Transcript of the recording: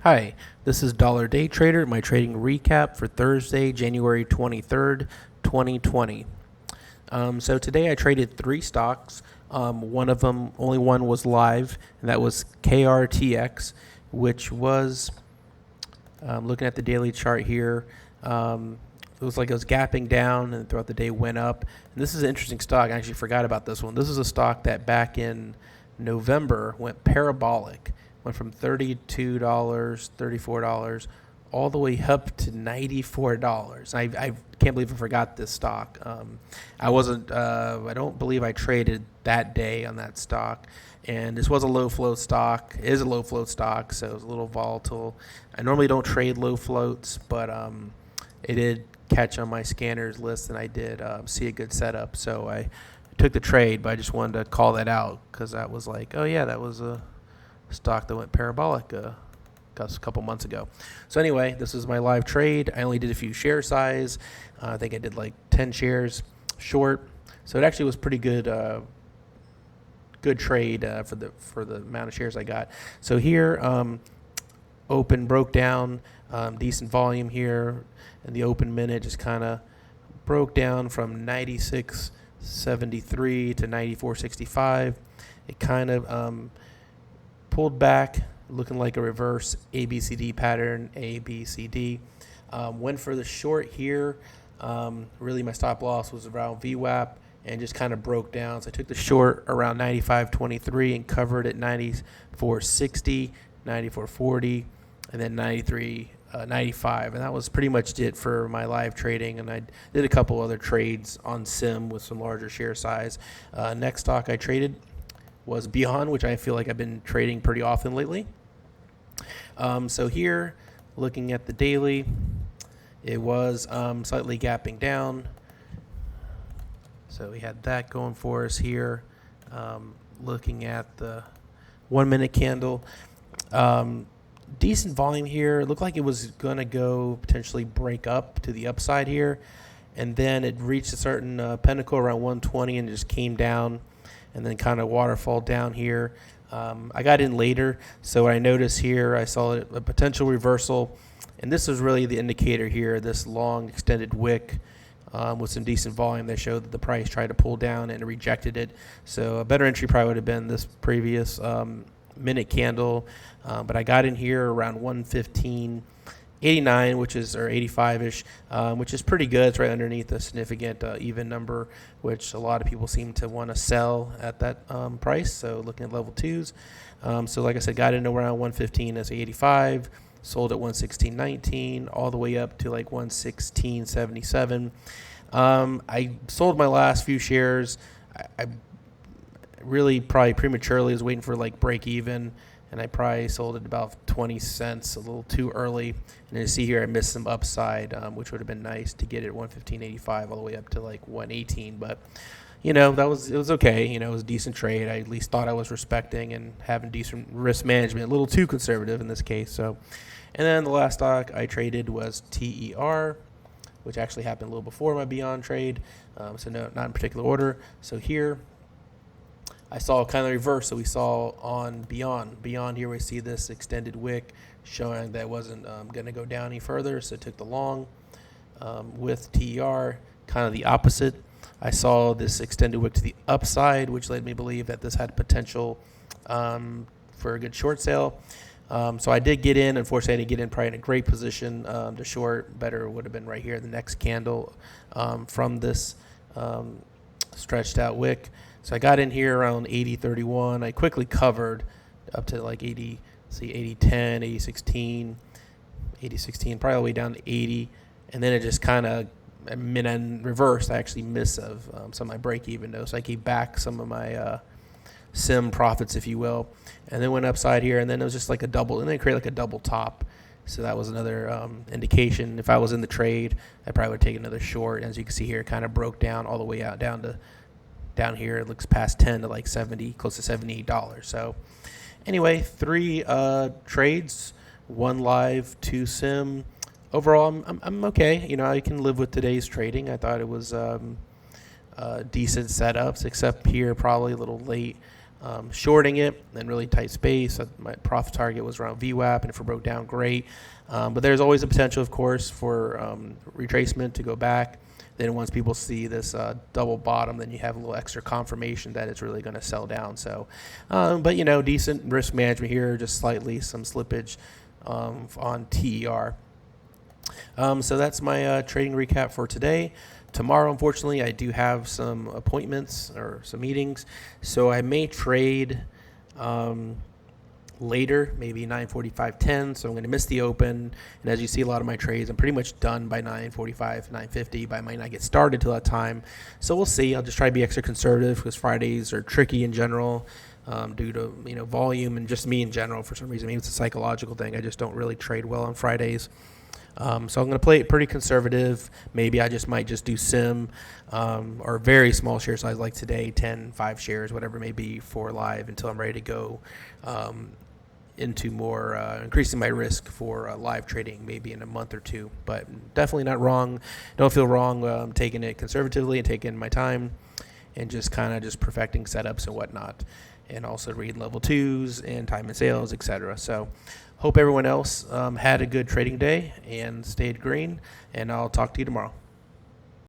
Hi, this is Dollar Day Trader, my trading recap for Thursday, January 23rd, 2020. So today I traded three stocks. One of them, only one was live, and that was KRTX, which was, looking at the daily chart here, it was like it was gapping down and throughout the day went up. And this is an interesting stock. I actually forgot about this one. This is a stock that back in November went parabolic. Went from $32, $34, all the way up to $94. I can't believe I forgot this stock. I don't believe I traded that day on that stock. And this was a low float stock. It is a low float stock, so it was a little volatile. I normally don't trade low floats, but it did catch on my scanners list, and I did see a good setup. So I took the trade, but I just wanted to call that out because that was like, oh yeah, that was a stock that went parabolic a couple months ago. So anyway, this is my live trade. I only did a few share size. I think I did like 10 shares short. So it actually was pretty good good trade for the amount of shares I got. So here, open broke down, decent volume here, and the open minute just kind of broke down from 96.73 to 94.65. It kind of pulled back, looking like a reverse ABCD pattern, ABCD. Went for the short here. Really, my stop loss was around VWAP and just kind of broke down. So I took the short around 95.23 and covered at 94.60, 94.40, and then 93.95. And that was pretty much it for my live trading. And I did a couple other trades on Sim with some larger share size. Next stock I traded was Beyond, which I feel like I've been trading pretty often lately. So here, looking at the daily, it was slightly gapping down. So we had that going for us here. Looking at the 1 minute candle, decent volume here. It looked like it was going to go potentially break up to the upside here. And then it reached a certain pinnacle around 120 and just came down and then kind of waterfall down here. I got in later, so what I noticed here, I saw a potential reversal, and this is really the indicator here, this long extended wick with some decent volume that showed that the price tried to pull down and rejected it. So a better entry probably would have been this previous minute candle, but I got in here around 115.89, which is, or 85-ish, which is pretty good. It's right underneath a significant even number, which a lot of people seem to want to sell at that price. So looking at level twos. So like I said, got in around 115 as 85, sold at 116.19, all the way up to like 116.77. I sold my last few shares. I really probably prematurely was waiting for like break even, and I probably sold it about 20 cents, a little too early. And you see here I missed some upside, which would have been nice to get it at 115.85 all the way up to like 118. But, it was okay. It was a decent trade. I at least thought I was respecting and having decent risk management, a little too conservative in this case. So, and then the last stock I traded was TER, which actually happened a little before my Beyond trade. So no, not in particular order. So here, I saw kind of the reverse. So we saw on Beyond. Beyond here we see this extended wick showing that it wasn't going to go down any further. So I took the long. With TER, kind of the opposite. I saw this extended wick to the upside, which led me to believe that this had potential for a good short sale. So I did get in. Unfortunately, I didn't get in probably in a great position to short. Better would have been right here, the next candle from this stretched out wick. So I got in here around 80.31. I quickly covered up to like 80.10, 80.16, 80.16, probably all the way down to 80. And then it just kind of reversed. I actually missed of some of my break even though. So I gave back some of my sim profits, if you will. And then went upside here, and then it was just like a double, and then it created like a double top. So that was another indication. If I was in the trade, I probably would take another short. As you can see here, it kind of broke down all the way out down here. It looks past 10 to like 70, close to $78. So anyway, three trades, one live, two sim. Overall, I'm okay. I can live with today's trading. I thought it was decent setups, except here probably a little late shorting it in really tight space. My profit target was around VWAP, and if it broke down, great. But there's always a potential, of course, for retracement to go back. Then once people see this double bottom, then you have a little extra confirmation that it's really going to sell down. So, but decent risk management here, just slightly some slippage on TER. So that's my trading recap for today. Tomorrow, unfortunately, I do have some appointments or some meetings, so I may trade later, maybe 9:45, 10. So I'm going to miss the open. And as you see, a lot of my trades, I'm pretty much done by 9:45, 9:50. But I might not get started till that time. So we'll see. I'll just try to be extra conservative because Fridays are tricky in general due to volume and just me in general for some reason. Maybe it's a psychological thing. I just don't really trade well on Fridays. So I'm going to play it pretty conservative. Maybe I might just do sim or very small share size like today, 10, 5 shares, whatever it may be for live until I'm ready to go into more increasing my risk for live trading maybe in a month or two. But definitely not wrong. Don't feel wrong taking it conservatively and taking my time and just kind of just perfecting setups and whatnot. And also read level 2s and time and sales, etc. So hope everyone else had a good trading day and stayed green, and I'll talk to you tomorrow.